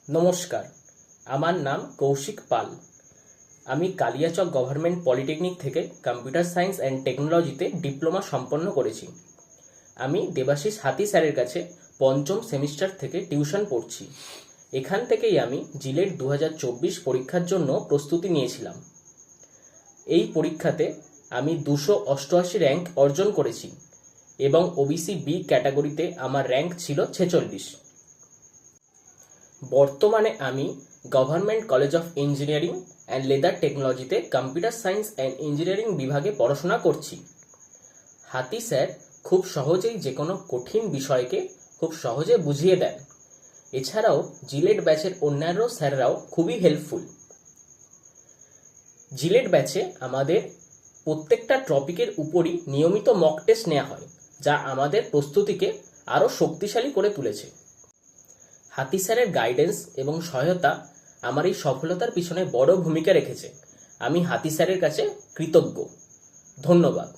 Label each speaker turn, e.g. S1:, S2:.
S1: নমস্কার, আমার নাম কৌশিক পাল। আমি কালিয়াচক গভর্নমেন্ট পলিটেকনিক থেকে কম্পিউটার সায়েন্স অ্যান্ড টেকনোলজিতে ডিপ্লোমা সম্পন্ন করেছি। আমি দেবাশিস হাতি স্যারের কাছে পঞ্চম সেমিস্টার থেকে টিউশন পড়ছি। এখান থেকেই আমি জিলেট 2024 পরীক্ষার জন্য প্রস্তুতি নিয়েছিলাম। এই পরীক্ষাতে আমি 288 র্যাঙ্ক অর্জন করেছি এবং ওবিসি বি ক্যাটাগরিতে আমার র্যাঙ্ক ছিল 46। বর্তমানে আমি government college of engineering and leather টেকনোলজিতে কম্পিউটার সায়েন্স অ্যান্ড ইঞ্জিনিয়ারিং বিভাগে পড়াশোনা করছি। হাতি স্যার খুব সহজেই যে কোনো কঠিন বিষয়কে খুব সহজে বুঝিয়ে দেন। এছাড়াও জিলেট ব্যাচের অন্যান্য স্যাররাও খুবই হেল্পফুল। জিলেট ব্যাচে আমাদের প্রত্যেকটা টপিকের উপরই নিয়মিত মক টেস্ট নেওয়া হয়, যা আমাদের প্রস্তুতিকে আরও শক্তিশালী করে তুলেছে। হাতি স্যারের গাইডেন্স এবং সহায়তা আমার এই সফলতার পিছনে বড় ভূমিকা রেখেছে। আমি হাতি স্যারের কাছে কৃতজ্ঞ। ধন্যবাদ।